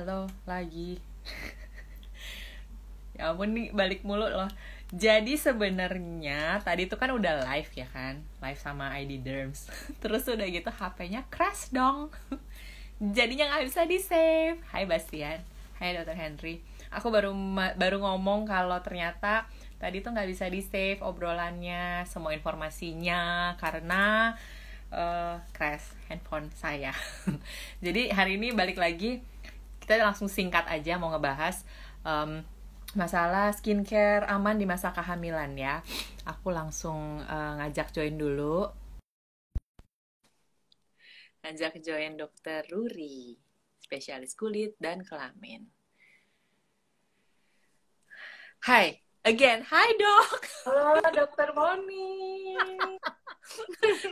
Halo lagi. Ya ampun nih balik mulu loh. Jadi sebenarnya tadi tuh kan udah live ya kan, live sama ID Derms. Terus udah gitu HP-nya crash dong. Jadinya nggak bisa di save. Hai Bastian, hai Dr. Henry. Aku baru ngomong kalau ternyata tadi tuh nggak bisa di save obrolannya, semua informasinya karena crash handphone saya. Jadi hari ini balik lagi, kita langsung singkat aja mau ngebahas masalah skincare aman di masa kehamilan ya. Aku langsung ngajak join dulu. Ngajak join Dokter Ruri, spesialis kulit dan kelamin. Hai, again, hai dok. Halo, Dokter Moni.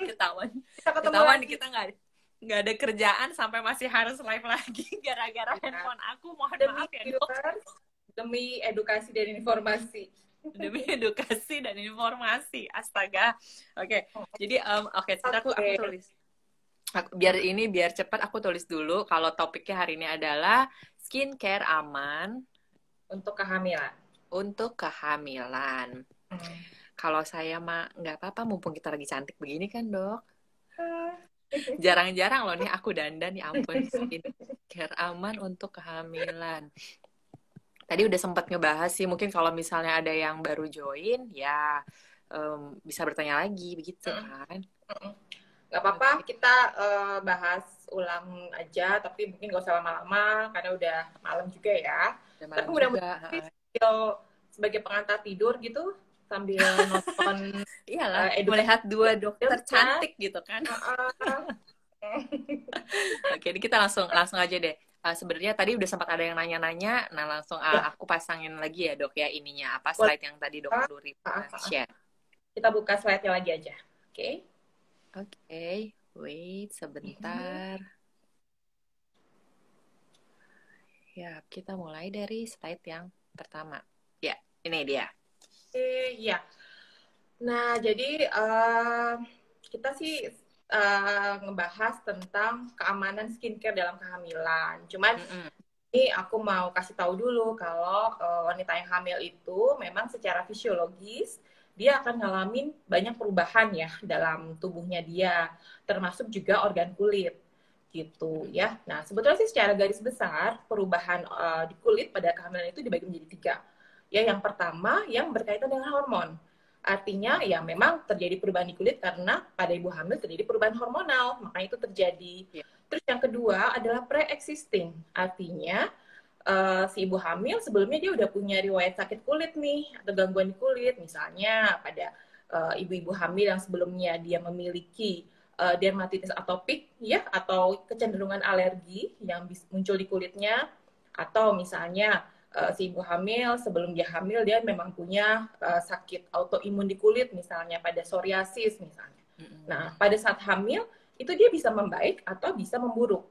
Ketahuan, Kita ketemu ketahuan lagi. kita nggak ada kerjaan sampai masih harus live lagi gara-gara Ya. handphone aku. Mohon Demi maaf ya dok. viewers, demi edukasi dan informasi. Demi edukasi dan informasi, astaga. Oke, jadi sebentar aku Oke. tulis. Biar cepat aku tulis dulu kalau topiknya hari ini adalah skincare aman Untuk kehamilan. untuk kehamilan. Kalau saya mah nggak apa-apa, mumpung kita lagi cantik begini kan dok. Jarang-jarang loh nih aku dandan, ya ampun. Skincare aman untuk kehamilan. Tadi udah sempat ngebahas sih, mungkin kalau misalnya ada yang baru join ya bisa bertanya lagi begitu kan. Gak apa-apa, kita bahas ulang aja, tapi mungkin gak usah lama-lama karena udah malam juga ya. Udah Tapi malam juga. mudah-mudahan sebagai pengantar tidur gitu sambil nonton Iyalah, edukasi melihat dua dokter kan. cantik gitu kan. Oke, ini kita langsung aja deh. Sebenarnya tadi udah sempat ada yang nanya-nanya, nah langsung Ya. aku pasangin lagi ya dok ya ininya apa slide yang tadi dokter Duri share. Kita buka slide-nya lagi aja. Oke. Oke, wait sebentar. Ya, kita mulai dari slide yang pertama. Ya, ini dia. Oke, ya. Nah, jadi kita sih ngebahas tentang keamanan skincare dalam kehamilan. Cuman ini aku mau kasih tahu dulu kalau wanita yang hamil itu memang secara fisiologis dia akan ngalamin banyak perubahan ya dalam tubuhnya dia, termasuk juga organ kulit gitu ya. Nah, sebetulnya sih secara garis besar perubahan di kulit pada kehamilan itu dibagi menjadi tiga. Ya, yang pertama yang berkaitan dengan hormon. Artinya ya memang terjadi perubahan di kulit karena pada ibu hamil terjadi perubahan hormonal, makanya itu terjadi. Terus yang kedua adalah pre-existing, artinya si ibu hamil sebelumnya dia udah punya riwayat sakit kulit nih atau gangguan di kulit, misalnya pada ibu-ibu hamil yang sebelumnya dia memiliki dermatitis atopik ya atau kecenderungan alergi yang muncul di kulitnya, atau misalnya si ibu hamil sebelum dia hamil dia memang punya sakit autoimun di kulit misalnya pada psoriasis misalnya. Nah, pada saat hamil itu dia bisa membaik atau bisa memburuk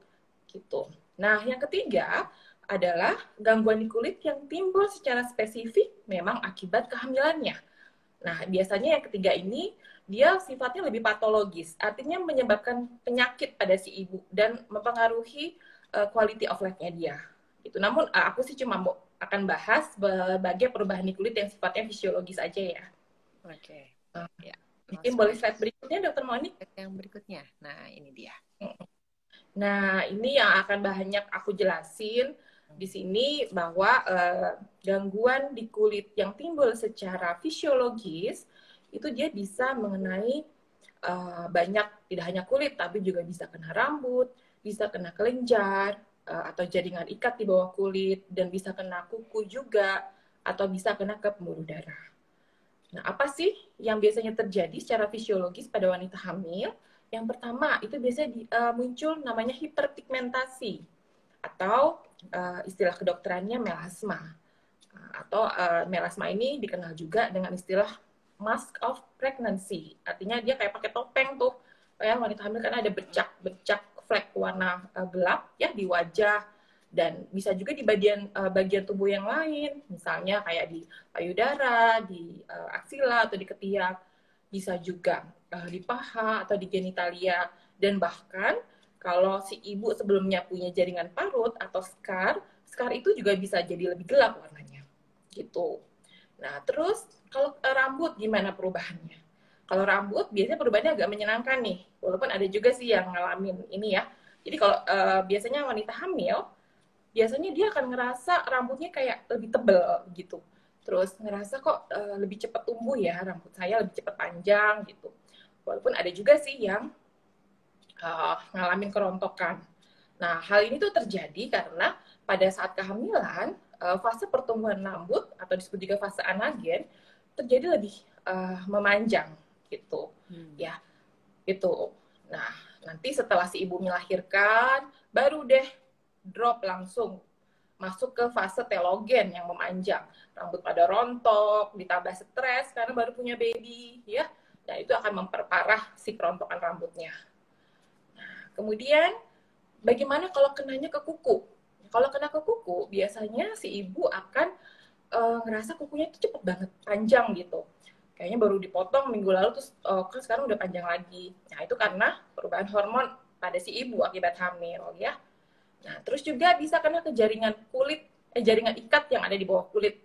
gitu. Nah, yang ketiga adalah gangguan di kulit yang timbul secara spesifik memang akibat kehamilannya. Nah, biasanya yang ketiga ini dia sifatnya lebih patologis, artinya menyebabkan penyakit pada si ibu dan mempengaruhi quality of life-nya dia. Gitu. Namun aku sih cuma akan bahas berbagai perubahan di kulit yang sifatnya fisiologis aja ya. Oke. Ya. Mungkin boleh slide berikutnya, Dokter Moni? Yang berikutnya. Nah, ini dia. Nah, ini yang akan banyak aku jelasin di sini bahwa gangguan di kulit yang timbul secara fisiologis itu dia bisa mengenai banyak, tidak hanya kulit tapi juga bisa kena rambut, bisa kena kelenjar atau jaringan ikat di bawah kulit, dan bisa kena kuku juga atau bisa kena ke pembuluh darah. Nah, apa sih yang biasanya terjadi secara fisiologis pada wanita hamil? Yang pertama, itu biasanya muncul namanya hiperpigmentasi atau istilah kedokterannya melasma. Atau melasma ini dikenal juga dengan istilah mask of pregnancy. Artinya dia kayak pakai topeng tuh. Kayak wanita hamil karena ada bercak flek warna gelap ya di wajah, dan bisa juga di bagian tubuh yang lain, misalnya kayak di payudara, di aksila atau di ketiak, bisa juga di paha atau di genitalia, dan bahkan kalau si ibu sebelumnya punya jaringan parut atau scar, scar itu juga bisa jadi lebih gelap warnanya gitu. Nah terus kalau rambut gimana perubahannya? Kalau rambut biasanya perubahannya agak menyenangkan nih, walaupun ada juga sih yang ngalamin ini ya. Jadi kalau biasanya wanita hamil, biasanya dia akan ngerasa rambutnya kayak lebih tebel gitu. Terus ngerasa kok lebih cepat tumbuh ya, rambut saya lebih cepat panjang gitu. Walaupun ada juga sih yang ngalamin kerontokan. Nah, hal ini tuh terjadi karena pada saat kehamilan, fase pertumbuhan rambut atau disebut juga fase anagen terjadi lebih memanjang gitu. Ya, itu. Nah, nanti setelah si ibu melahirkan, baru deh drop langsung masuk ke fase telogen yang memanjang. Rambut pada rontok, ditambah stres karena baru punya baby, ya. Dan itu akan memperparah si kerontokan rambutnya. Nah, kemudian bagaimana kalau kenanya ke kuku? Kalau kena ke kuku, biasanya si ibu akan ngerasa kukunya itu cepet banget panjang gitu. Kayaknya baru dipotong minggu lalu terus kan sekarang udah panjang lagi. Nah, itu karena perubahan hormon pada si ibu akibat hamil ya. Nah, terus juga bisa kena ke jaringan kulit, jaringan ikat yang ada di bawah kulit.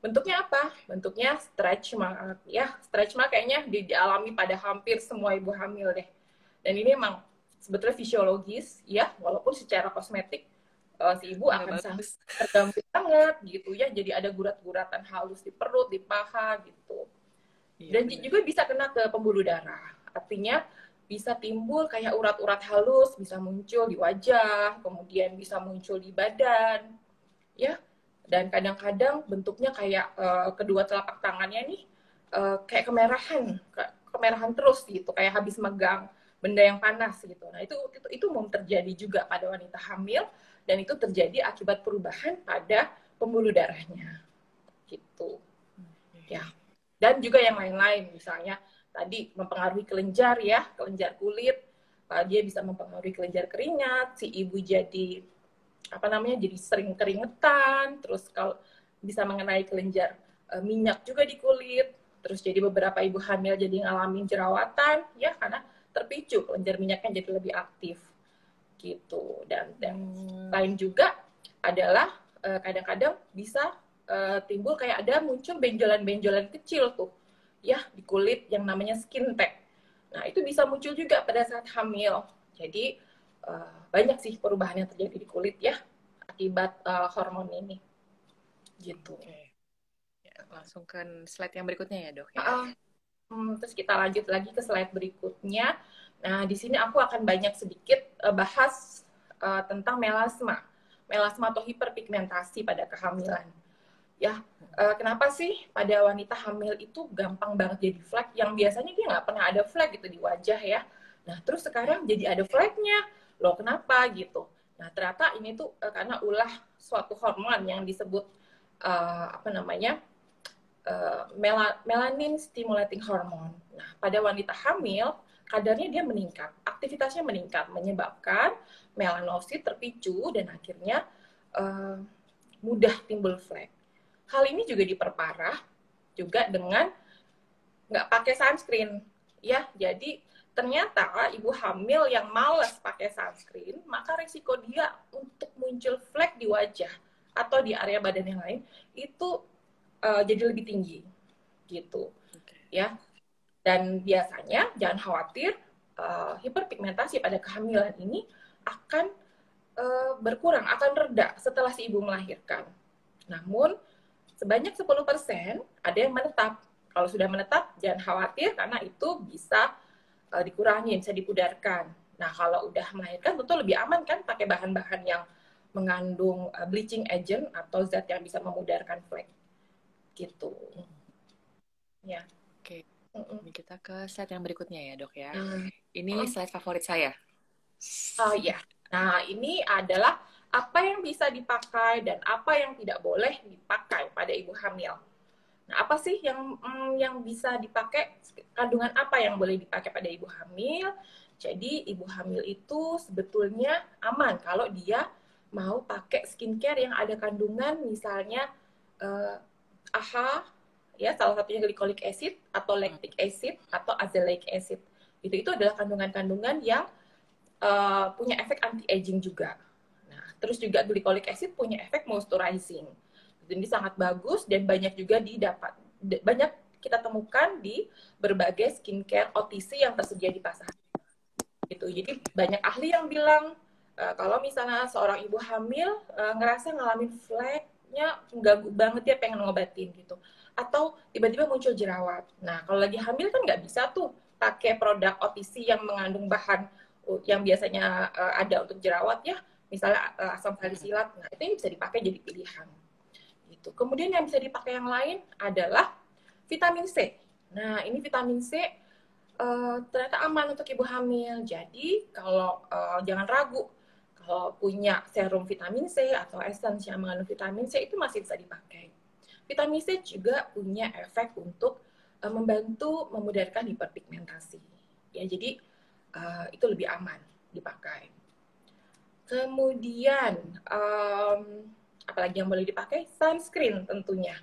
Bentuknya apa? Bentuknya stretch mark ya. Stretch mark kayaknya dialami pada hampir semua ibu hamil deh. Dan ini emang sebetulnya fisiologis ya, walaupun secara kosmetik si ibu akan sangat terganggu banget gitu ya. Jadi ada gurat-guratan halus di perut, di paha gitu. Dan juga bisa kena ke pembuluh darah. Artinya bisa timbul kayak urat-urat halus, bisa muncul di wajah, kemudian bisa muncul di badan, ya. Dan kadang-kadang bentuknya kayak kedua telapak tangannya nih kayak kemerahan terus gitu, kayak habis megang benda yang panas gitu. Nah itu umum terjadi juga pada wanita hamil dan itu terjadi akibat perubahan pada pembuluh darahnya, gitu. Ya. Dan juga yang lain-lain, misalnya tadi mempengaruhi kelenjar ya, kelenjar kulit, dia bisa mempengaruhi kelenjar keringat, si ibu jadi jadi sering keringetan, terus kalau bisa mengenai kelenjar minyak juga di kulit, terus jadi beberapa ibu hamil jadi ngalamin jerawatan ya karena terpicu kelenjar minyaknya jadi lebih aktif gitu. Dan lain juga adalah kadang-kadang bisa timbul kayak ada muncul benjolan-benjolan kecil tuh ya di kulit yang namanya skin tag. Nah itu bisa muncul juga pada saat hamil. Jadi banyak sih perubahan yang terjadi di kulit ya akibat hormon ini gitu. Ya, langsung ke slide yang berikutnya ya dok ya. Terus kita lanjut lagi ke slide berikutnya. Nah di sini aku akan banyak sedikit bahas tentang melasma atau hiperpigmentasi pada kehamilan. Ya, kenapa sih pada wanita hamil itu gampang banget jadi flek yang biasanya dia nggak pernah ada flek gitu di wajah ya. Nah, terus sekarang jadi ada fleknya. Loh, kenapa gitu? Nah, ternyata ini tuh karena ulah suatu hormon yang disebut melanin stimulating hormone. Nah, pada wanita hamil kadarnya dia meningkat, aktivitasnya meningkat, menyebabkan melanosit terpicu dan akhirnya mudah timbul flek. Hal ini juga diperparah juga dengan nggak pakai sunscreen, ya. Jadi ternyata ibu hamil yang malas pakai sunscreen, maka risiko dia untuk muncul flek di wajah atau di area badan yang lain itu jadi lebih tinggi, gitu, ya. Dan biasanya jangan khawatir, hiperpigmentasi pada kehamilan ini akan berkurang, akan reda setelah si ibu melahirkan. Namun sebanyak 10% ada yang menetap. Kalau sudah menetap, jangan khawatir karena itu bisa dikurangi, bisa dipudarkan. Nah, kalau udah melahirkan tentu lebih aman kan pakai bahan-bahan yang mengandung bleaching agent atau zat yang bisa memudarkan flek. Gitu. Ya. Oke. Ini kita ke slide yang berikutnya ya, Dok ya. Ini slide favorit saya. Oh iya. Nah, ini adalah apa yang bisa dipakai dan apa yang tidak boleh dipakai pada ibu hamil. Nah, apa sih yang bisa dipakai? Kandungan apa yang boleh dipakai pada ibu hamil? Jadi, ibu hamil itu sebetulnya aman kalau dia mau pakai skincare yang ada kandungan misalnya AHA, ya salah satunya glycolic acid atau lactic acid atau azelaic acid. Itu adalah kandungan-kandungan yang punya efek anti-aging juga. Nah, Terus juga glycolic acid punya efek moisturizing. Jadi sangat bagus dan banyak juga banyak kita temukan di berbagai skincare OTC yang tersedia di pasar. Gitu. Jadi banyak ahli yang bilang kalau misalnya seorang ibu hamil ngerasa ngalamin flek-nya mengganggu banget, dia pengen ngobatin gitu. Atau tiba-tiba muncul jerawat. Nah, kalau lagi hamil kan nggak bisa tuh pakai produk OTC yang mengandung bahan yang biasanya ada untuk jerawat ya, misalnya asam salisilat. Nah, itu yang bisa dipakai jadi pilihan. Gitu. Kemudian yang bisa dipakai yang lain adalah vitamin C. Nah, ini vitamin C ternyata aman untuk ibu hamil. Jadi, kalau jangan ragu, kalau punya serum vitamin C atau essence yang mengandung vitamin C itu masih bisa dipakai. Vitamin C juga punya efek untuk membantu memudarkan hiperpigmentasi. Ya, jadi itu lebih aman dipakai. Kemudian apalagi yang boleh dipakai? Sunscreen tentunya.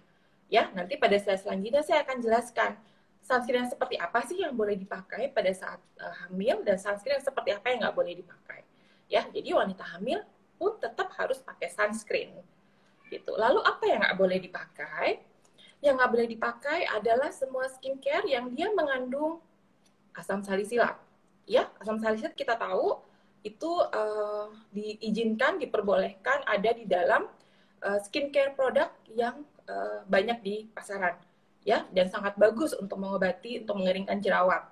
Ya, nanti pada slide selanjutnya saya akan jelaskan sunscreen yang seperti apa sih yang boleh dipakai pada saat hamil dan sunscreen yang seperti apa yang nggak boleh dipakai. Ya, jadi wanita hamil pun tetap harus pakai sunscreen. Gitu. Lalu apa yang nggak boleh dipakai? Yang nggak boleh dipakai adalah semua skincare yang dia mengandung asam salisilat. Ya, asam salisilat kita tahu itu diizinkan, diperbolehkan ada di dalam skincare produk yang banyak di pasaran, ya, dan sangat bagus untuk mengobati, untuk mengeringkan jerawat.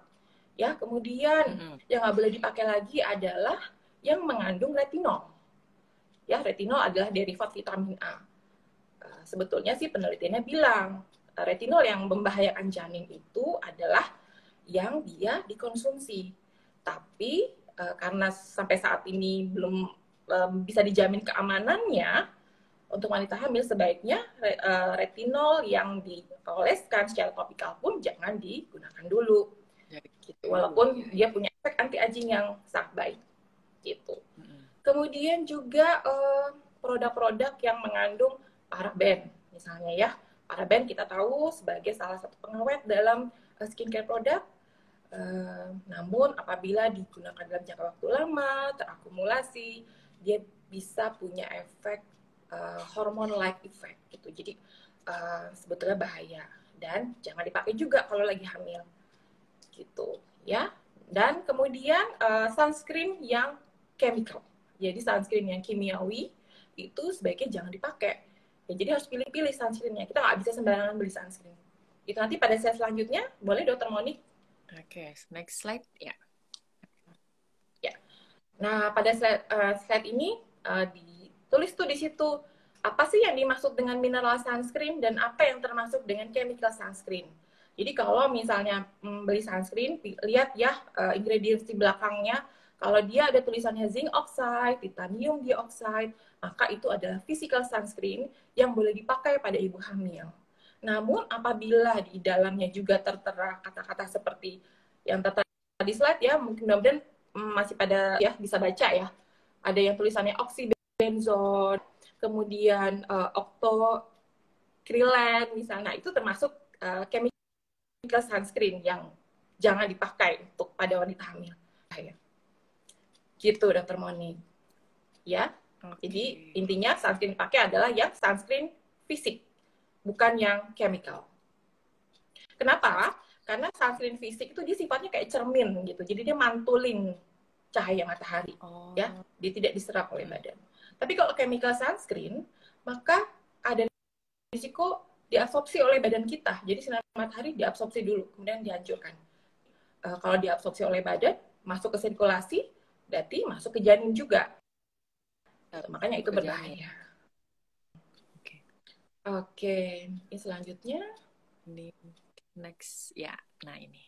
Ya, kemudian yang nggak boleh dipakai lagi adalah yang mengandung retinol. Ya, retinol adalah derivat vitamin A. Sebetulnya sih penelitiannya bilang retinol yang membahayakan janin itu adalah yang dia dikonsumsi. Tapi karena sampai saat ini belum bisa dijamin keamanannya, untuk wanita hamil sebaiknya retinol yang dioleskan secara topikal pun jangan digunakan dulu. Gitu. Walaupun dia punya efek anti aging yang sangat baik. Gitu. Kemudian juga produk-produk yang mengandung paraben, misalnya ya. Paraben kita tahu sebagai salah satu pengawet dalam skincare produk. Namun apabila digunakan dalam jangka waktu lama, terakumulasi, dia bisa punya efek hormone-like effect gitu. Jadi sebetulnya bahaya dan jangan dipakai juga kalau lagi hamil. Gitu, ya. Dan kemudian sunscreen yang chemical. Jadi sunscreen yang kimiawi itu sebaiknya jangan dipakai. Ya, jadi harus pilih-pilih sunscreennya. Kita nggak bisa sembarangan beli sunscreen. Itu nanti pada slide selanjutnya, boleh Dokter Monik? Oke, next slide ya. Ya. Nah, pada slide ini ditulis tuh di situ apa sih yang dimaksud dengan mineral sunscreen dan apa yang termasuk dengan chemical sunscreen. Jadi kalau misalnya beli sunscreen, lihat ya ingredients di belakangnya. Kalau dia ada tulisannya zinc oxide, titanium dioxide, maka itu adalah physical sunscreen yang boleh dipakai pada ibu hamil. Namun apabila di dalamnya juga tertera kata-kata seperti yang tertera di slide ya, mungkin mudah-mudahan masih pada ya bisa baca ya. Ada yang tulisannya oxybenzone, kemudian octocrylene misalnya, itu termasuk chemical sunscreen yang jangan dipakai untuk pada wanita hamil. Gitu Dokter Moni. Ya. Okay. Jadi intinya sunscreen dipakai adalah yang sunscreen fisik, bukan yang chemical. Kenapa? Karena sunscreen fisik itu dia sifatnya kayak cermin gitu. Jadi dia mantulin cahaya matahari, ya. Dia tidak diserap oleh badan. Tapi kalau chemical sunscreen, maka ada risiko diabsorpsi oleh badan kita. Jadi sinar matahari diabsorpsi dulu, kemudian dihancurkan. Kalau diabsorpsi oleh badan, masuk ke sirkulasi, berarti masuk ke janin juga. Makanya itu berbahaya. Oke. Ini selanjutnya. Ini next ya. Nah ini.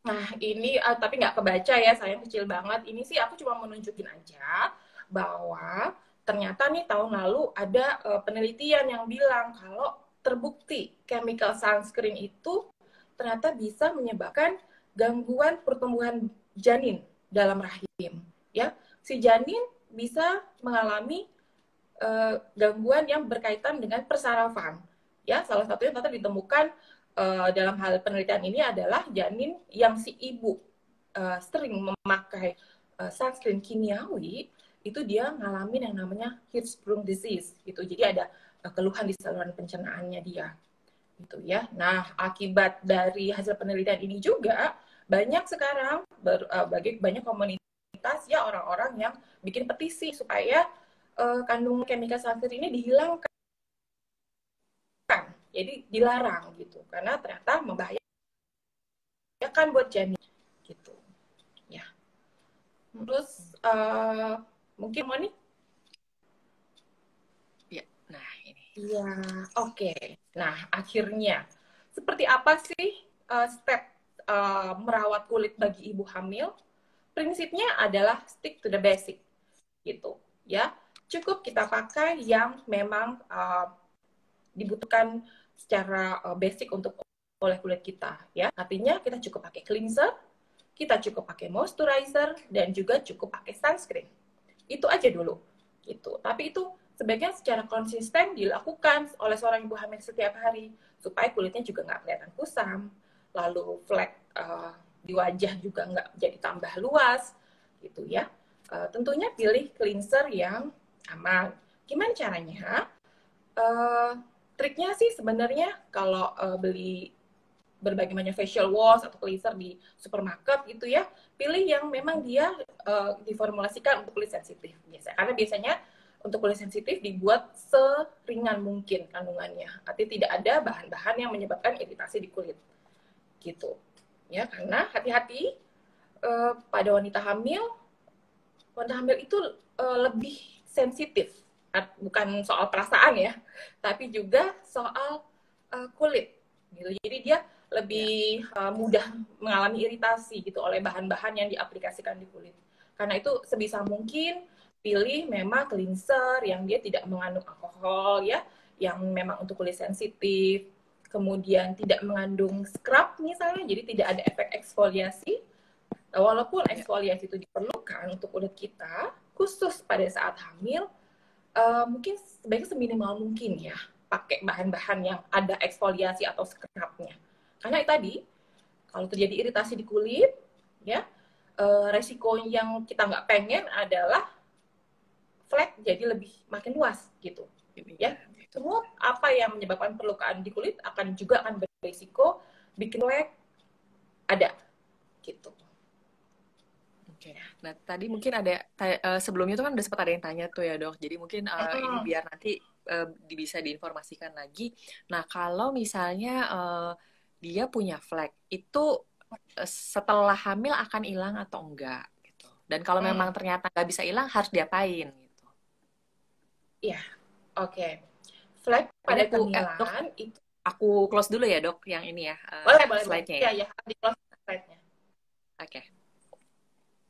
Nah ini tapi nggak kebaca ya, sayang kecil banget. Ini sih aku cuma mau nunjukin aja bahwa ternyata nih tahun lalu ada penelitian yang bilang kalau terbukti chemical sunscreen itu ternyata bisa menyebabkan gangguan pertumbuhan janin dalam rahim. Ya, si janin bisa mengalami gangguan yang berkaitan dengan persarafan. Ya, salah satunya ternyata ditemukan dalam hal penelitian ini adalah janin yang si ibu sering memakai sunscreen kimiawi itu dia ngalamin yang namanya Hirschsprung disease gitu. Jadi ada keluhan di saluran pencernaannya dia gitu ya. Nah, akibat dari hasil penelitian ini juga banyak sekarang banyak komunitas ya orang-orang yang bikin petisi supaya kandungan chemical sunscreen ini dihilangkan. Jadi dilarang gitu karena ternyata membahayakan buat janin gitu. Ya. Terus mungkin mau nih. Ya, nah ini. Iya, oke. Nah, akhirnya seperti apa sih step merawat kulit bagi ibu hamil? Prinsipnya adalah stick to the basic, gitu. Ya, cukup kita pakai yang memang dibutuhkan secara basic untuk oleh kulit kita. Ya, artinya kita cukup pakai cleanser, kita cukup pakai moisturizer, dan juga cukup pakai sunscreen. Itu aja dulu, gitu. Tapi itu sebaiknya secara konsisten dilakukan oleh seorang ibu hamil setiap hari supaya kulitnya juga nggak kelihatan kusam, lalu flek di wajah juga nggak jadi tambah luas, gitu ya. Tentunya pilih cleanser yang aman. Gimana caranya? Triknya sih sebenarnya kalau beli berbagai macam facial wash atau cleanser di supermarket gitu ya, pilih yang memang dia diformulasikan untuk kulit sensitif biasa. Karena biasanya untuk kulit sensitif dibuat seringan mungkin kandungannya. Artinya tidak ada bahan-bahan yang menyebabkan iritasi di kulit. Gitu. Ya, karena hati-hati pada wanita hamil itu lebih sensitif. Bukan soal perasaan ya, tapi juga soal kulit. Gitu. Jadi dia lebih mudah mengalami iritasi gitu oleh bahan-bahan yang diaplikasikan di kulit. Karena itu sebisa mungkin pilih memang cleanser yang dia tidak mengandung alkohol ya, yang memang untuk kulit sensitif, kemudian tidak mengandung scrub misalnya, jadi tidak ada efek eksfoliasi. Walaupun eksfoliasi itu diperlukan untuk kulit kita, khusus pada saat hamil, mungkin sebaiknya seminimal mungkin ya, pakai bahan-bahan yang ada eksfoliasi atau scrubnya. Karena tadi, kalau terjadi iritasi di kulit, ya resiko yang kita nggak pengen adalah flek jadi lebih makin luas gitu. Ya, semua apa yang menyebabkan perlukaan di kulit akan berisiko bikin flek ada gitu. Oke. Nah, tadi mungkin ada sebelumnya tuh kan udah sempat ada yang tanya tuh ya, Dok. Jadi mungkin ini biar nanti bisa diinformasikan lagi. Nah, kalau misalnya dia punya flek, itu setelah hamil akan hilang atau enggak gitu. Dan kalau memang ternyata nggak bisa hilang, harus diapain gitu. Iya. Oke. Flek pada kehamilan itu aku close dulu ya, Dok, yang ini ya. Boleh. Slide-nya ya. Ya, di close slide-nya. Oke.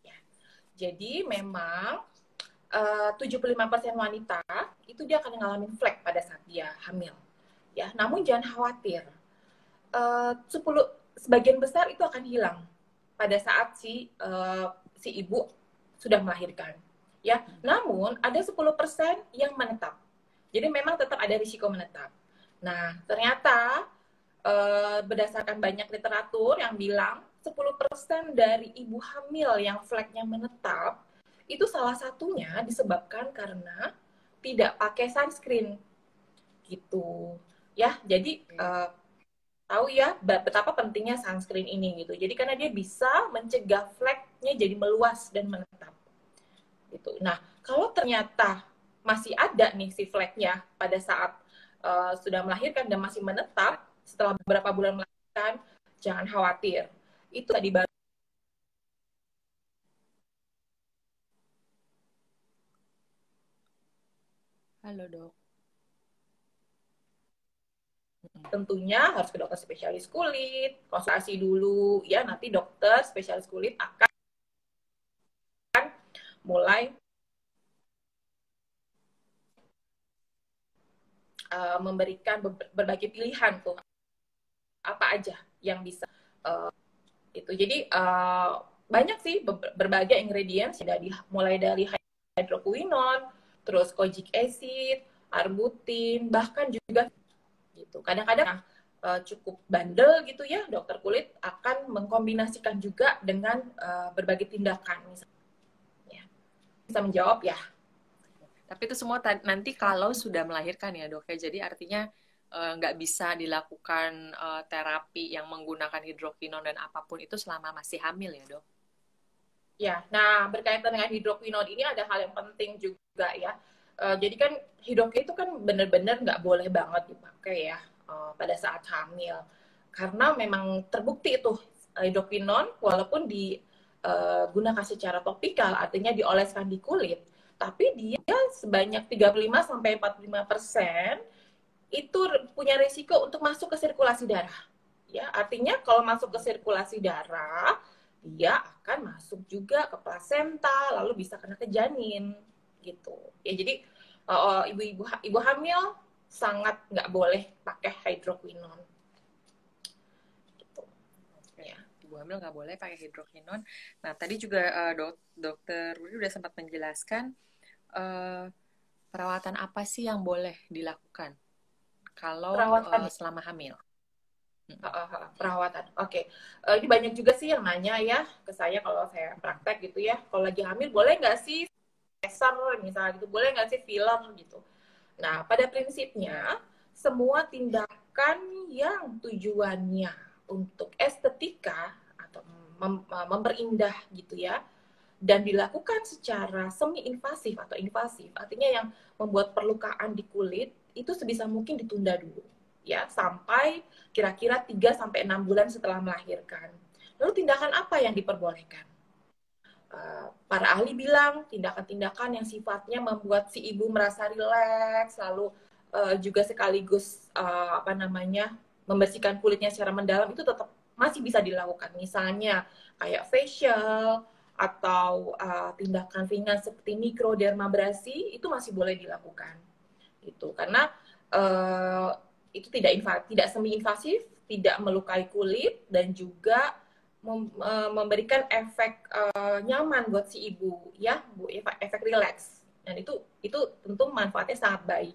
Ya. Jadi memang 75% wanita itu dia akan ngalamin flek pada saat dia hamil. Ya, namun jangan khawatir. 10 sebagian besar itu akan hilang pada saat si ibu sudah melahirkan. Ya, namun ada 10% yang menetap. Jadi memang tetap ada risiko menetap. Nah, ternyata berdasarkan banyak literatur yang bilang 10% dari ibu hamil yang fleknya menetap itu salah satunya disebabkan karena tidak pakai sunscreen gitu ya. Jadi tahu ya betapa pentingnya sunscreen ini gitu. Jadi karena dia bisa mencegah fleknya jadi meluas dan menetap gitu. Nah, kalau ternyata masih ada nih si fleknya pada saat sudah melahirkan dan masih menetap setelah beberapa bulan melahirkan, jangan khawatir. Itu tadi baru. Halo, Dok. Tentunya harus ke dokter spesialis kulit, konsultasi dulu ya, nanti dokter spesialis kulit akan mulai memberikan berbagai pilihan tuh apa aja yang bisa itu. Jadi banyak sih berbagai ingredients mulai dari hydroquinone, terus kojic acid, arbutin, bahkan juga gitu. Kadang-kadang cukup bandel gitu ya, dokter kulit akan mengkombinasikan juga dengan berbagai tindakan misalnya. Ya. bisa menjawab ya. Tapi itu semua nanti kalau sudah melahirkan ya dok ya, jadi artinya nggak bisa dilakukan terapi yang menggunakan hidrokinon dan apapun itu selama masih hamil ya dok? Ya, nah berkaitan dengan hidroquinone ini ada hal yang penting juga ya. Jadi kan hidroquinone itu kan benar-benar nggak boleh banget dipakai ya pada saat hamil. Karena memang terbukti itu hidroquinone walaupun digunakan secara topikal, artinya dioleskan di kulit, tapi dia sebanyak 35-45% itu punya risiko untuk masuk ke sirkulasi darah. Ya, artinya kalau masuk ke sirkulasi darah, dia akan masuk juga ke plasenta, lalu bisa kena ke janin, gitu. Ya, jadi ibu hamil sangat nggak boleh pakai hidroquinone. Gitu. Ya. Ibu hamil nggak boleh pakai hidrokinon. Nah, tadi juga dokter Rudi udah sempat menjelaskan perawatan apa sih yang boleh dilakukan kalau selama hamil. Perawatan. Oke. Ini banyak juga sih yang nanya ya ke saya kalau saya praktek gitu ya. Kalau lagi hamil boleh nggak sih laser misalnya gitu, boleh nggak sih filler gitu. Nah, pada prinsipnya semua tindakan yang tujuannya untuk estetika atau memperindah gitu ya, dan dilakukan secara semi invasif atau invasif, artinya yang membuat perlukaan di kulit itu sebisa mungkin ditunda dulu ya, sampai kira-kira 3 sampai 6 bulan setelah melahirkan. Lalu tindakan apa yang diperbolehkan? Para ahli bilang tindakan-tindakan yang sifatnya membuat si ibu merasa rileks, lalu juga sekaligus membersihkan kulitnya secara mendalam itu tetap masih bisa dilakukan. Misalnya kayak facial atau tindakan ringan seperti mikrodermabrasi itu masih boleh dilakukan. Gitu. Karena itu tidak semi invasif, tidak melukai kulit dan juga memberikan efek nyaman buat si ibu ya, efek rileks, dan itu tentu manfaatnya sangat baik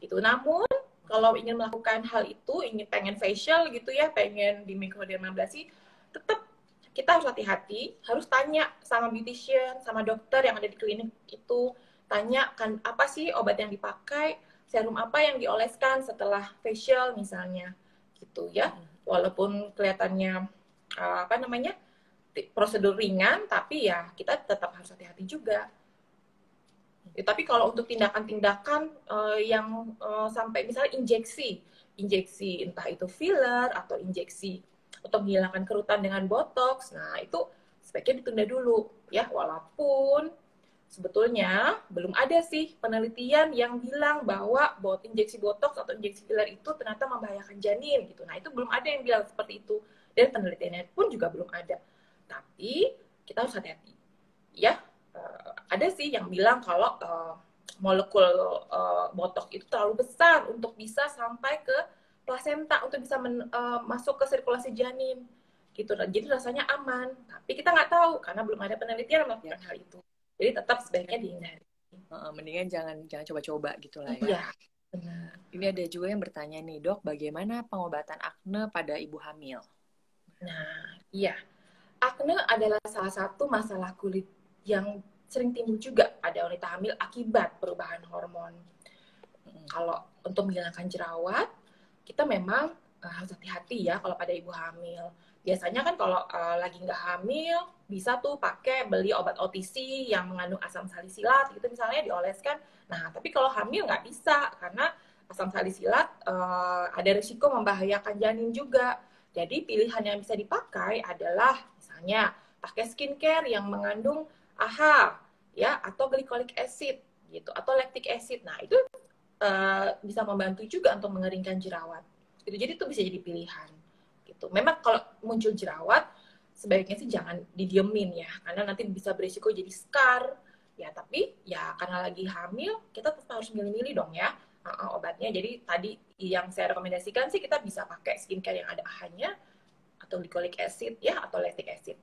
gitu. Namun kalau ingin melakukan hal itu, pengen facial gitu ya, pengen di mikrodermabrasi, tetap kita harus hati-hati, harus tanya sama beautician, sama dokter yang ada di klinik itu, tanya kan apa sih obat yang dipakai, serum apa yang dioleskan setelah facial misalnya gitu ya. Walaupun kelihatannya prosedur ringan, tapi ya kita tetap harus hati-hati juga. Ya, tapi kalau untuk tindakan-tindakan yang sampai misalnya injeksi entah itu filler atau injeksi untuk menghilangkan kerutan dengan botox, nah itu sebaiknya ditunda dulu ya, walaupun sebetulnya belum ada sih penelitian yang bilang bahwa injeksi botox atau injeksi filler itu ternyata membahayakan janin gitu. Nah, itu belum ada yang bilang seperti itu, dan penelitiannya pun juga belum ada. Tapi kita harus hati-hati. Ya, ada sih yang bilang kalau molekul botox itu terlalu besar untuk bisa sampai ke plasenta, untuk bisa masuk ke sirkulasi janin gitu. Jadi rasanya aman, tapi kita nggak tahu karena belum ada penelitian melakukan hal itu. Jadi tetap sebaiknya dihindari. Mendingan jangan coba-coba gitu lah ya. Iya, benar. Ini ada juga yang bertanya nih, dok, bagaimana pengobatan akne pada ibu hamil? Nah, iya. Akne adalah salah satu masalah kulit yang sering timbul juga pada wanita hamil akibat perubahan hormon. Kalau untuk menghilangkan jerawat, kita memang harus hati-hati ya kalau pada ibu hamil. Biasanya kan kalau lagi nggak hamil, bisa tuh beli obat OTC yang mengandung asam salisilat gitu misalnya, dioleskan. Nah, tapi kalau hamil nggak bisa karena asam salisilat ada risiko membahayakan janin juga. Jadi pilihan yang bisa dipakai adalah misalnya pakai skincare yang mengandung AHA ya, atau glycolic acid gitu, atau lactic acid. Nah, itu bisa membantu juga untuk mengeringkan jerawat. Gitu. Jadi itu bisa jadi pilihan. Gitu. Memang kalau muncul jerawat, sebaiknya sih jangan didiemin ya, karena nanti bisa berisiko jadi scar. Ya, tapi ya karena lagi hamil, kita tetap harus milih-milih dong ya obatnya. Jadi tadi yang saya rekomendasikan sih kita bisa pakai skincare yang ada AHA-nya, atau glycolic acid ya, atau lactic acid.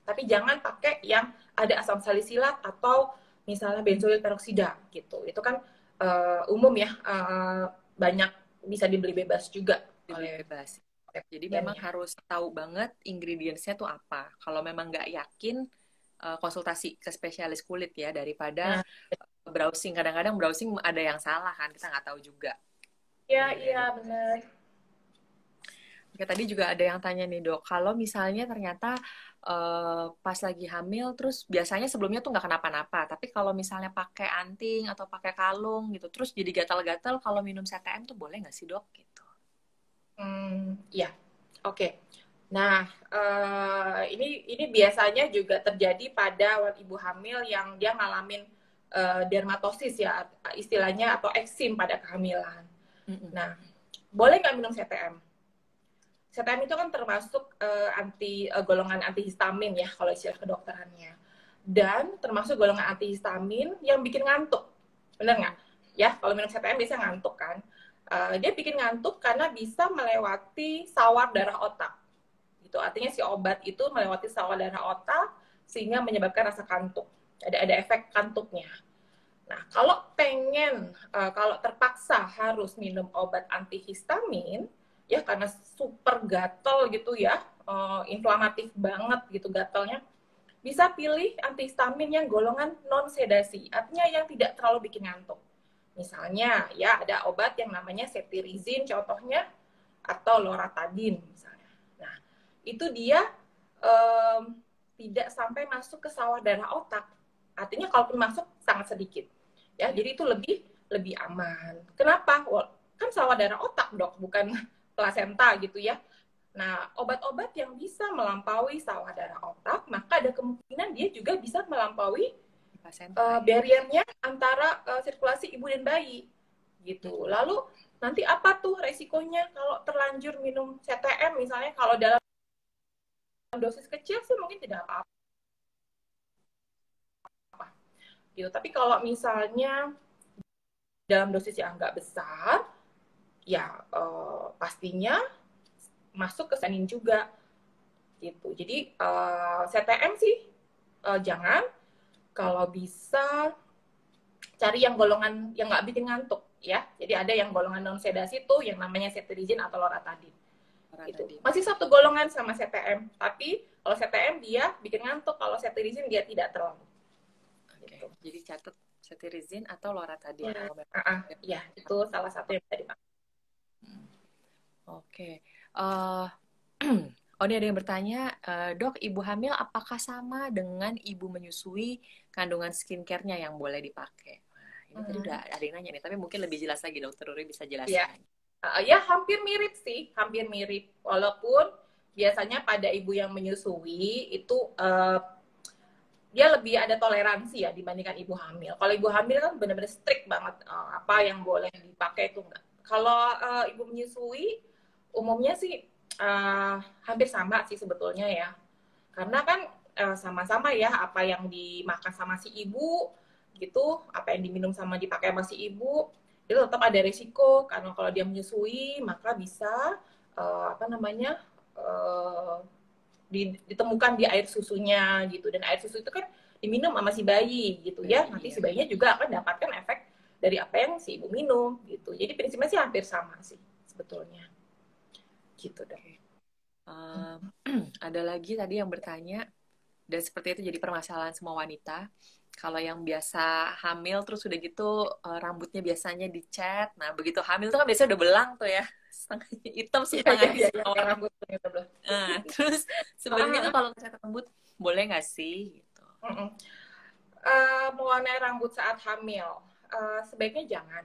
Tapi jangan pakai yang ada asam salisilat atau misalnya benzoil peroksida gitu. Itu kan umum ya, banyak bisa dibeli bebas juga. Bebas. Jadi memang harus tahu banget ingredients-nya tuh apa. Kalau memang nggak yakin, konsultasi ke spesialis kulit ya, daripada Nah, browsing. Kadang-kadang browsing ada yang salah kan, kita nggak tahu juga. iya, Iya, iya, iya. benar. Oke, tadi juga ada yang tanya nih dok, kalau misalnya ternyata pas lagi hamil, terus biasanya sebelumnya tuh nggak kenapa-napa, tapi kalau misalnya pakai anting atau pakai kalung gitu, terus jadi gatal-gatal, kalau minum CTM tuh boleh nggak sih dok? Gitu. Ya, oke. Nah, ini biasanya juga terjadi pada ibu hamil yang dia ngalamin dermatosis ya, istilahnya, atau eksim pada kehamilan. Nah, boleh nggak minum CTM? CTM itu kan termasuk golongan antihistamin ya kalau istilah kedokterannya. Dan termasuk golongan antihistamin yang bikin ngantuk. Bener nggak? Ya, kalau minum CTM biasanya ngantuk kan. Dia bikin ngantuk karena bisa melewati sawar darah otak. Gitu. Artinya si obat itu melewati sawar darah otak sehingga menyebabkan rasa kantuk. Ada efek kantuknya. Nah, kalau kalau terpaksa harus minum obat antihistamin, ya karena super gatel gitu ya, inflamatif banget gitu gatelnya, bisa pilih antihistamin yang golongan non sedasi, artinya yang tidak terlalu bikin ngantuk. Misalnya ya ada obat yang namanya cetirizine contohnya, atau loratadine misalnya. Nah, itu dia tidak sampai masuk ke sawah darah otak. Artinya kalaupun masuk sangat sedikit. Ya, jadi itu lebih aman. Kenapa? Kan sawah darah otak, Dok, bukan plasenta gitu ya. Nah, obat-obat yang bisa melampaui sawah darah otak, maka ada kemungkinan dia juga bisa melampaui barriernya antara sirkulasi ibu dan bayi. Gitu. Lalu nanti apa tuh resikonya kalau terlanjur minum CTM misalnya? Kalau dalam dosis kecil sih mungkin tidak apa-apa. Gitu. Tapi kalau misalnya dalam dosis yang agak besar, ya pastinya masuk ke senin juga. Gitu. Jadi CTM sih jangan. Kalau bisa cari yang golongan yang nggak bikin ngantuk ya. Jadi ada yang golongan non sedasi tuh yang namanya cetirizine atau loratadine. Gitu. Masih satu golongan sama CTM, tapi kalau CTM dia bikin ngantuk, kalau cetirizine dia tidak terlalu. Gitu. Jadi catat cetirizine atau loratadine. Ya, itu salah satu yang bisa dipakai. Oke. Oh, ini ada yang bertanya, dok, ibu hamil apakah sama dengan ibu menyusui, kandungan skincare-nya yang boleh dipakai? Nah, ini tadi udah ada yang nanya nih, tapi mungkin lebih jelas lagi dokter Ruri bisa jelasin. Ya, hampir mirip sih, hampir mirip. Walaupun biasanya pada ibu yang menyusui itu dia lebih ada toleransi ya dibandingkan ibu hamil. Kalau ibu hamil kan benar-benar strict banget apa yang boleh dipakai itu enggak. Kalau ibu menyusui umumnya sih hampir sama sih sebetulnya ya. Karena kan sama-sama ya apa yang dimakan sama si ibu gitu, apa yang diminum sama dipakai sama si ibu itu tetap ada risiko karena kalau dia menyusui maka bisa ditemukan di air susunya gitu, dan air susu itu kan diminum sama si bayi gitu ya, nanti si bayinya juga akan dapatkan efek dari apa yang si ibu minum gitu. Jadi prinsipnya sih hampir sama sih sebetulnya gitu deh. Ada lagi tadi yang bertanya, dan seperti itu jadi permasalahan semua wanita. Kalau yang biasa hamil terus udah gitu rambutnya biasanya dicat. Nah, begitu hamil tuh kan biasanya udah belang tuh ya. Setengahnya hitam, setengahnya rambut gitu. Nah, terus sebenarnya kalau cat rambut boleh nggak sih? Gitu. Mewarnai rambut saat hamil sebaiknya jangan.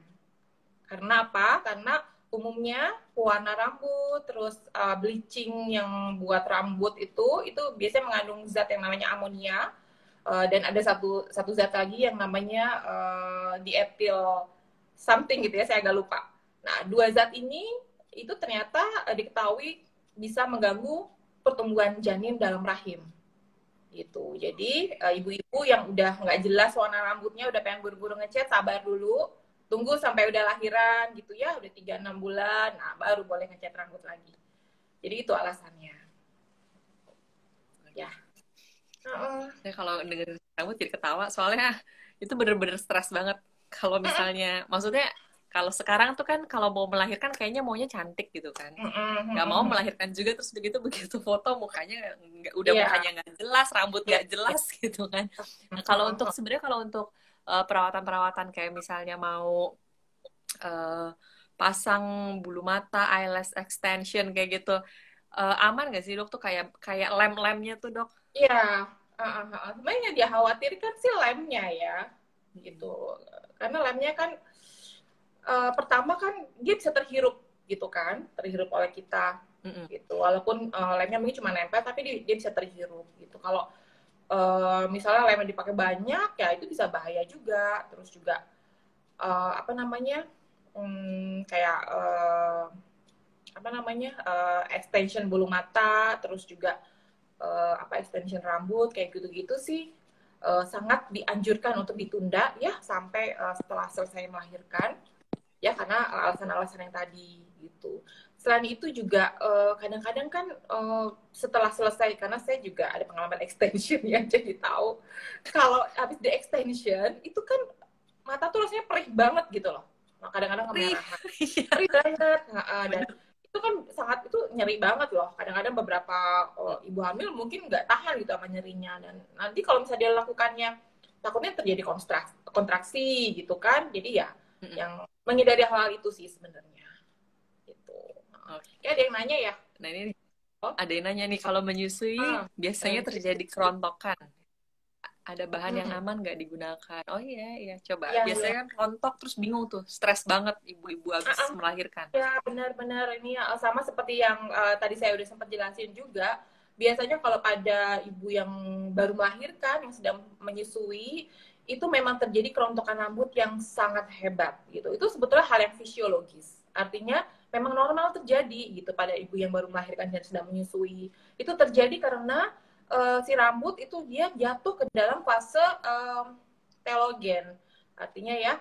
Karena apa? Karena umumnya pewarna rambut, terus bleaching yang buat rambut itu biasanya mengandung zat yang namanya amonia, dan ada satu zat lagi yang namanya diethyl something gitu ya, saya agak lupa. Nah, dua zat ini itu ternyata diketahui bisa mengganggu pertumbuhan janin dalam rahim. Gitu. Jadi ibu-ibu yang udah nggak jelas warna rambutnya, udah pengen buru-buru ngecat, sabar dulu. Tunggu sampai udah lahiran gitu ya, udah 3-6 bulan, nah baru boleh ngecat rambut lagi. Jadi itu alasannya. Ya. Saya kalau dengerin rambut jadi ketawa, soalnya itu bener-bener stres banget. Kalau misalnya, maksudnya Kalau sekarang tuh kan kalau mau melahirkan kayaknya maunya cantik gitu kan. Nggak mau melahirkan juga terus begitu foto mukanya udah Iya. mukanya nggak jelas, rambut nggak jelas gitu kan. Nah, kalau untuk sebenarnya kalau untuk perawatan-perawatan kayak misalnya mau eh, pasang bulu mata, eyelash extension kayak gitu, aman nggak sih dok tuh kayak kayak lem-lemnya tuh dok? Iya. Sebenarnya yang dia khawatirkan sih lemnya ya, gitu. Karena lemnya kan pertama kan dia bisa terhirup gitu kan, terhirup oleh kita gitu. Walaupun lemnya mungkin cuma nempel, tapi dia bisa terhirup gitu. Kalau misalnya lem yang dipakai banyak, ya itu bisa bahaya juga. Terus juga apa namanya, kayak apa namanya, extension bulu mata, terus juga apa extension rambut kayak gitu-gitu sih sangat dianjurkan untuk ditunda ya sampai setelah selesai melahirkan ya, karena alasan-alasan yang tadi gitu. Selain itu juga kadang-kadang kan setelah selesai, karena saya juga ada pengalaman extension ya, jadi tahu kalau habis di extension itu kan mata tuh rasanya perih banget gitu loh. Nah, kadang-kadang kemerahan. Perih banget. Dan itu kan sangat, itu nyeri banget loh. Kadang-kadang beberapa ibu hamil mungkin nggak tahan gitu sama nyerinya. Dan nanti kalau misalnya dia lakukannya, takutnya terjadi kontraksi gitu kan. Jadi ya yang menghindari hal itu sih sebenarnya. Gitu. Ya ada yang nanya ya. Nah ini ada yang nanya nih, kalau menyusui biasanya terjadi kerontokan. Ada bahan yang aman nggak digunakan? Oh iya, coba. Ya, biasanya kan rontok terus bingung tuh, stres banget ibu-ibu habis melahirkan. Ya benar-benar ini sama seperti yang tadi saya udah sempat jelasin juga. Biasanya kalau pada ibu yang baru melahirkan, yang sedang menyusui, itu memang terjadi kerontokan rambut yang sangat hebat gitu. Itu sebetulnya hal yang fisiologis. Artinya memang normal terjadi gitu pada ibu yang baru melahirkan dan sedang menyusui. Itu terjadi karena si rambut itu dia jatuh ke dalam fase telogen. Artinya ya,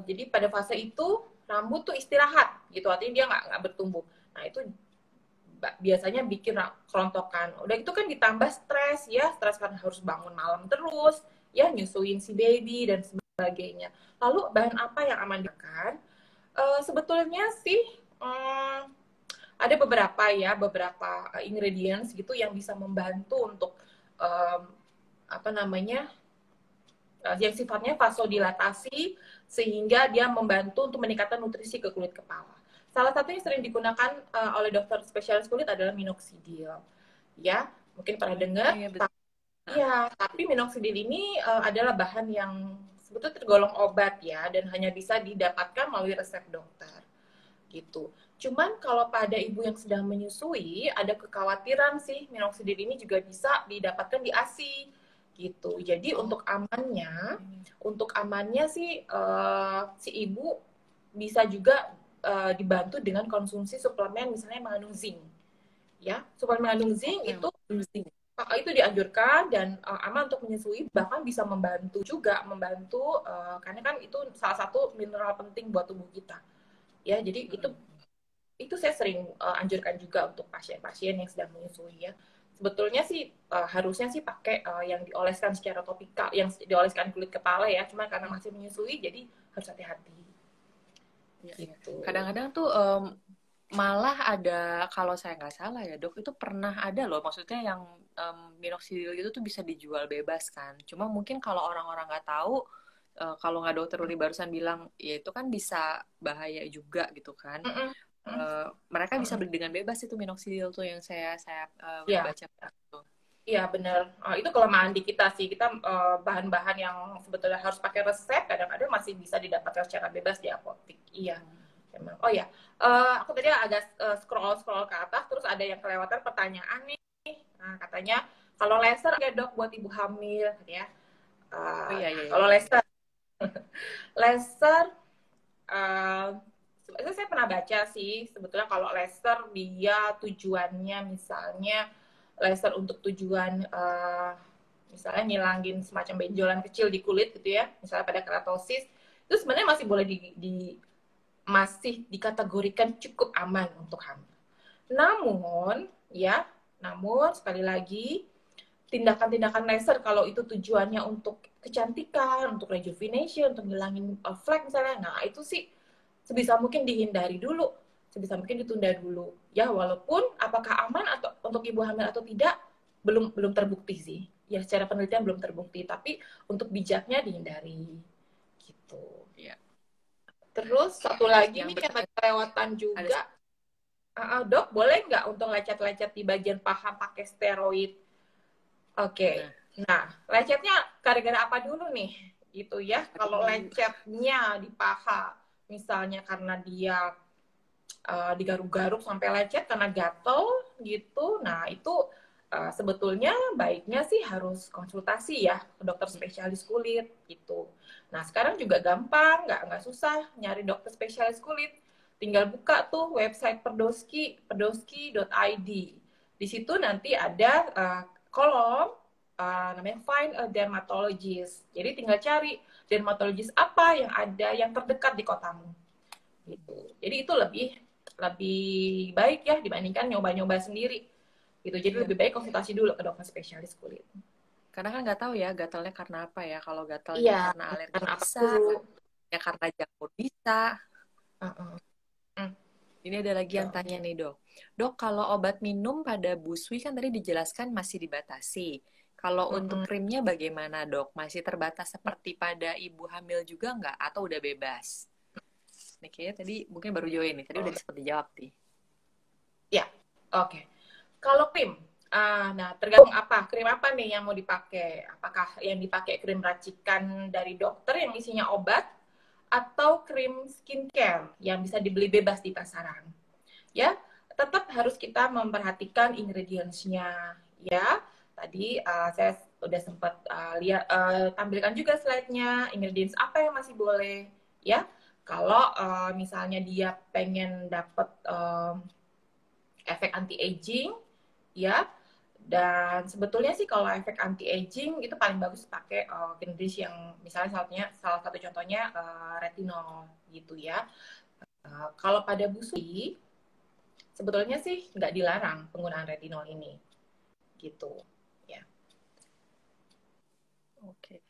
jadi pada fase itu rambut tuh istirahat gitu, artinya dia nggak bertumbuh. Nah itu biasanya bikin kerontokan. Udah itu kan ditambah stres ya, stres karena harus bangun malam terus, ya nyusuin si baby dan sebagainya. Lalu bahan apa yang aman digunakan? Sebetulnya sih ada beberapa ingredients gitu yang bisa membantu untuk apa namanya, yang sifatnya vasodilatasi sehingga dia membantu untuk meningkatkan nutrisi ke kulit kepala. Salah satu yang sering digunakan oleh dokter spesialis kulit adalah minoxidil. Ya, mungkin pernah dengar. Iya, tapi minoxidil ini adalah bahan yang sebetulnya tergolong obat ya, dan hanya bisa didapatkan melalui resep dokter. Gitu. Cuman kalau pada ibu yang sedang menyusui, ada kekhawatiran sih minoxidil ini juga bisa didapatkan di ASI gitu. Jadi untuk amannya sih si ibu bisa juga dibantu dengan konsumsi suplemen misalnya mengandung zinc. Ya, suplemen mengandung zinc itu dianjurkan dan aman untuk menyusui, bahkan bisa membantu karena kan itu salah satu mineral penting buat tubuh kita. Ya, jadi itu saya sering anjurkan juga untuk pasien-pasien yang sedang menyusui ya. Sebetulnya sih harusnya sih pakai yang dioleskan secara topikal, yang dioleskan kulit kepala ya. Cuma karena masih menyusui, jadi harus hati-hati. Ya, gitu. Kadang-kadang tuh malah ada, kalau saya nggak salah ya dok, itu pernah ada loh. Maksudnya yang minoxidil itu tuh bisa dijual bebas kan. Cuma mungkin kalau orang-orang nggak tahu, kalau nggak dokter Uli barusan bilang, ya itu kan bisa bahaya juga gitu kan. Mereka bisa beli dengan bebas itu minoxidil tuh yang saya baca. Iya benar. Itu kelemahan di kita sih. Kita bahan-bahan yang sebetulnya harus pakai resep kadang-kadang masih bisa didapatkan secara bebas di apotek. Iya. Memang. Oh ya, aku tadi agak scroll ke atas, terus ada yang kelewatan pertanyaan nih. Nah, katanya kalau laser ya dok buat ibu hamil, ya. Kalau laser saya pernah baca sih, sebetulnya kalau laser dia tujuannya misalnya laser untuk tujuan misalnya ngilangin semacam benjolan kecil di kulit gitu ya, misalnya pada keratosis, itu sebenarnya masih boleh masih dikategorikan cukup aman untuk hamil. Namun sekali lagi tindakan-tindakan laser kalau itu tujuannya untuk kecantikan, untuk rejuvenation, untuk ngilangin flek misalnya, nah itu sih sebisa mungkin dihindari dulu, sebisa mungkin ditunda dulu. Ya, walaupun apakah aman atau untuk ibu hamil atau tidak belum belum terbukti sih. Ya, secara penelitian belum terbukti, tapi untuk bijaknya dihindari gitu. Ya. Terus satu lagi yang nih yang kelewatan juga. Dok, boleh nggak untuk lecet-lecet di bagian paha pakai steroid? Oke. Nah, lecetnya gara-gara apa dulu nih? Gitu ya. Kalau lecetnya di paha, misalnya karena dia digaruk-garuk sampai lecet karena gatel gitu. Nah, itu sebetulnya baiknya sih harus konsultasi ya ke dokter spesialis kulit gitu. Nah, sekarang juga gampang, nggak susah nyari dokter spesialis kulit. Tinggal buka tuh website Perdoski, perdoski.id. Di situ nanti ada kolom namanya Find a Dermatologist. Jadi tinggal cari dermatologis apa yang ada yang terdekat di kotamu. Gitu. Jadi itu lebih baik ya dibandingkan nyoba-nyoba sendiri. Gitu. Jadi lebih baik konsultasi dulu ke dokter spesialis kulit. Karena kan nggak tahu ya gatalnya karena apa ya. Kalau gatalnya karena alergi karena bisa, ya karena jamur bisa. Ini ada lagi yang tanya nih dok. Dok, kalau obat minum pada busui kan tadi dijelaskan masih dibatasi. Kalau untuk krimnya bagaimana dok? Masih terbatas seperti pada ibu hamil juga nggak? Atau udah bebas? Nih kayaknya tadi mungkin baru join nih. Tadi udah sempat dijawab nih. Ya, oke. Kalau krim, nah tergantung apa, krim apa nih yang mau dipakai. Apakah yang dipakai krim racikan dari dokter yang isinya obat, atau krim skincare yang bisa dibeli bebas di pasaran. Ya, tetap harus kita memperhatikan ingredients-nya. Ya, tadi saya udah sempat lihat tampilkan juga slide-nya, ingredients apa yang masih boleh. Ya, kalau misalnya dia pengen dapat efek anti-aging, ya. Dan sebetulnya sih kalau efek anti-aging itu paling bagus pakai ingredients yang misalnya salah satu contohnya retinol gitu ya. Kalau pada busui sebetulnya sih nggak dilarang penggunaan retinol ini gitu ya. Oke.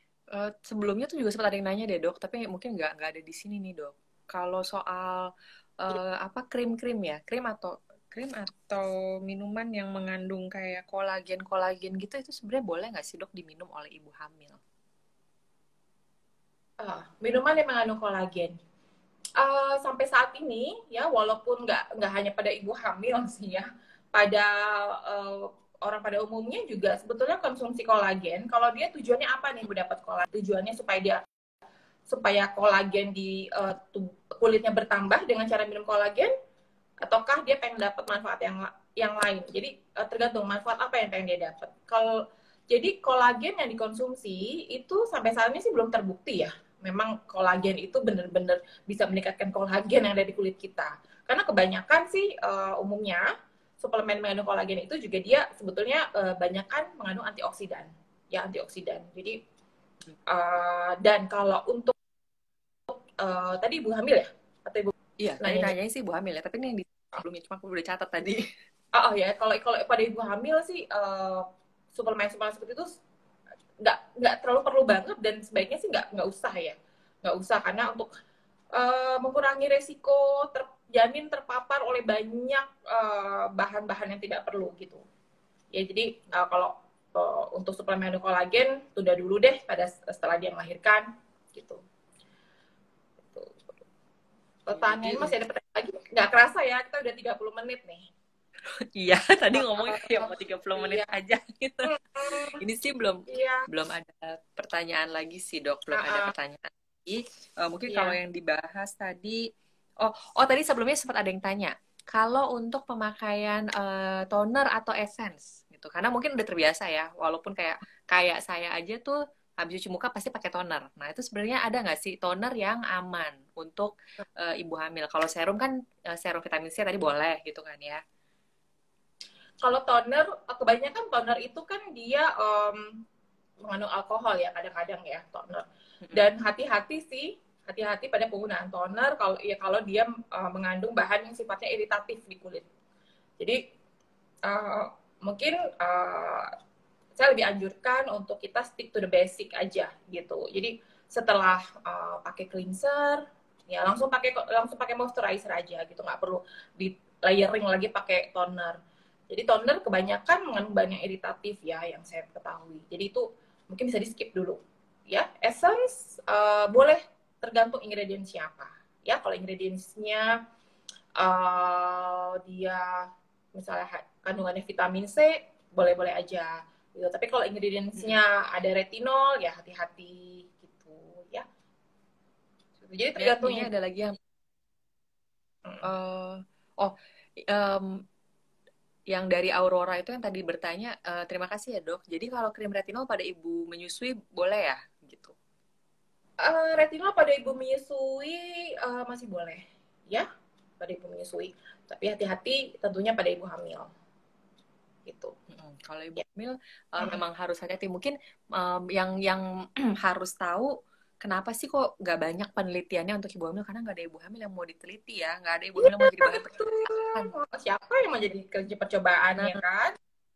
Sebelumnya tuh juga sempat ada yang nanya deh dok, tapi mungkin nggak ada di sini nih dok. Kalau soal apa krim-krim ya, krim atau minuman yang mengandung kayak kolagen gitu, itu sebenarnya boleh nggak sih dok diminum oleh ibu hamil? Minuman yang mengandung kolagen. Sampai saat ini ya walaupun nggak hanya pada ibu hamil sih ya, pada orang pada umumnya juga sebetulnya konsumsi kolagen. Kalau dia tujuannya apa nih dapat kolagen? Tujuannya supaya kolagen di kulitnya bertambah dengan cara minum kolagen, ataukah dia pengen dapat manfaat yang lain. Jadi tergantung manfaat apa yang pengen dia dapat. Jadi kolagen yang dikonsumsi itu sampai saat ini sih belum terbukti ya. Memang kolagen itu benar-benar bisa meningkatkan kolagen yang ada di kulit kita. Karena kebanyakan sih umumnya suplemen mengandung kolagen itu juga dia sebetulnya banyakkan mengandung antioksidan. Ya, antioksidan. Jadi dan kalau untuk tadi ibu hamil ya? Atau ibu? Iya, tadi nanya sih ibu hamil ya, tapi ini yang di sebelumnya cuma aku udah catat tadi. Ya, kalau pada ibu hamil sih suplemen seperti itu nggak terlalu perlu banget dan sebaiknya sih nggak usah ya, nggak usah karena untuk mengurangi resiko janin terpapar oleh banyak bahan-bahan yang tidak perlu gitu. Ya jadi kalau untuk suplemen kolagen tunda dulu deh setelah dia melahirkan gitu. Pertanyaan masih ada pertanyaan lagi? Nggak kerasa ya, kita udah 30 menit nih. Iya, tadi ngomongnya kayak mau 30 menit aja gitu. Ini sih belum ada pertanyaan lagi sih dok, belum ada pertanyaan lagi. Mungkin kalau yang dibahas tadi, tadi sebelumnya sempat ada yang tanya, kalau untuk pemakaian toner atau essence gitu, karena mungkin udah terbiasa ya, walaupun kayak saya aja tuh habis cuci muka pasti pakai toner. Nah itu sebenarnya ada nggak sih toner yang aman untuk ibu hamil? Kalau serum kan serum vitamin C tadi boleh gitu kan ya? Kalau toner, kebanyakan toner itu kan dia mengandung alkohol ya kadang-kadang ya toner. Dan hati-hati pada penggunaan toner kalau dia mengandung bahan yang sifatnya iritatif di kulit. Jadi mungkin saya lebih anjurkan untuk kita stick to the basic aja gitu. Jadi setelah pakai cleanser, Ya, langsung pakai moisturizer aja gitu, nggak perlu di layering lagi pakai toner. Jadi toner kebanyakan mengandung banyak iritatif ya yang saya ketahui. Jadi itu mungkin bisa di skip dulu. Ya, essence boleh tergantung ingredientsnya apa. Ya, kalau ingredientsnya dia misalnya kandungannya vitamin C, boleh-boleh aja. Gitu. Tapi kalau ingredientsnya ada retinol, ya hati-hati gitu ya. Jadi Ya, tergantung ini ada lagi yang oh em, yang dari Aurora itu yang tadi bertanya, terima kasih ya dok. Jadi kalau krim retinol pada ibu menyusui boleh ya gitu? Retinol pada ibu menyusui masih boleh ya, pada ibu menyusui. Tapi hati-hati tentunya pada ibu hamil gitu. Kalau ibu Ya. hamil memang harus hati-hati. Mungkin yang harus tahu kenapa sih kok nggak banyak penelitiannya untuk ibu hamil, karena nggak ada ibu hamil yang mau diteliti ya, nggak ada ibu hamil yang mau jadi bahan percobaan. Siapa yang mau jadi kerja Nah, percobaannya kan?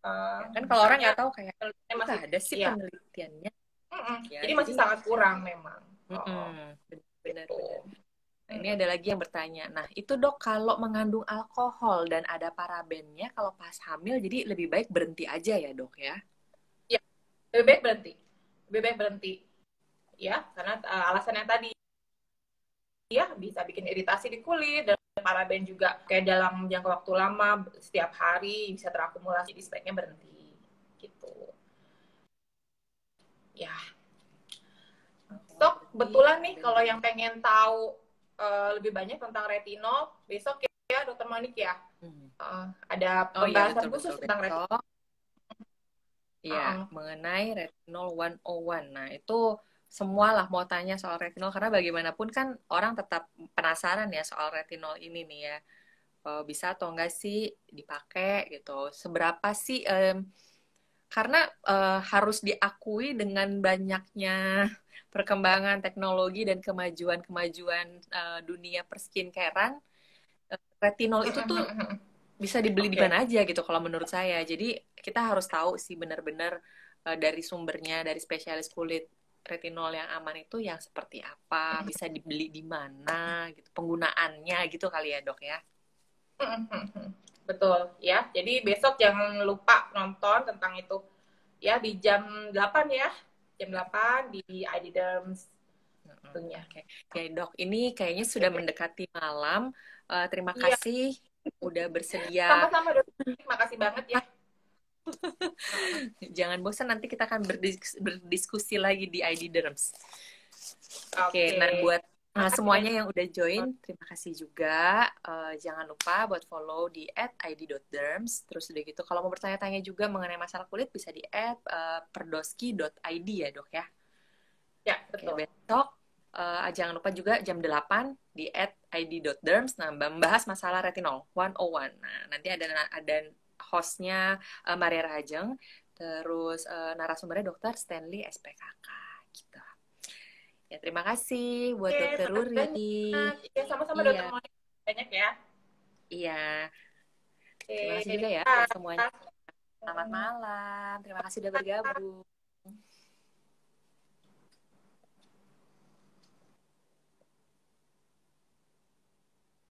ya kan kalau orang Makanya nggak tahu kayak masih nggak ada sih ya. penelitiannya. Ya, Jadi masih sangat kurang memang. benar-benar. Gitu. Nah, ini ada lagi yang bertanya. Nah, itu dok kalau mengandung alkohol dan ada parabennya, kalau pas hamil, jadi lebih baik berhenti aja ya dok ya? Ya, lebih baik berhenti. Lebih baik berhenti. Ya, karena alasan yang tadi ya bisa bikin iritasi di kulit dan paraben juga kayak dalam jangka waktu lama setiap hari bisa terakumulasi, di sebaiknya berhenti gitu ya. Stok kebetulan nih kalau yang pengen tahu lebih banyak tentang retinol besok ya dokter Monik ya. Ada pembahasan khusus tentang retinol. Iya, mengenai retinol 101. Nah, itu semua lah mau tanya soal retinol, karena bagaimanapun kan orang tetap penasaran ya soal retinol ini nih ya. Bisa atau enggak sih dipakai gitu. Seberapa sih, karena harus diakui dengan banyaknya perkembangan teknologi dan kemajuan-kemajuan dunia perskincarean, retinol itu tuh bisa dibeli di mana aja gitu kalau menurut saya. Jadi kita harus tahu sih benar-benar dari sumbernya, dari spesialis kulit, retinol yang aman itu yang seperti apa, bisa dibeli di mana gitu, penggunaannya gitu kali ya dok ya. Betul ya. Jadi besok jangan lupa nonton tentang itu ya di jam 8 ya. Jam 8 di ID Derms tentunya. Oke, dok, ini kayaknya sudah mendekati malam. Terima kasih udah bersedia. Sama-sama dok. Terima kasih banget ya. Jangan bosan, nanti kita akan berdiskusi lagi di ID Derms. Oke, nah buat semuanya yang udah join, terima kasih juga. Jangan lupa buat follow di @id.derms. Terus udah gitu, kalau mau bertanya-tanya juga mengenai masalah kulit, bisa di @perdoski.id ya dok ya. Ya, betul. Oke, besok jangan lupa juga jam 8 di @id.derms. Nah, membahas masalah retinol 101. Nah, nanti ada hostnya Maria Rahajeng, terus narasumbernya dokter Stanley SPKK gitu. Ya, terima kasih buat dokter Ruri. Ya, sama-sama dokter Monik. Banyak ya. Iya. Terima kasih juga ya buat semuanya. Selamat malam. Terima kasih sudah bergabung.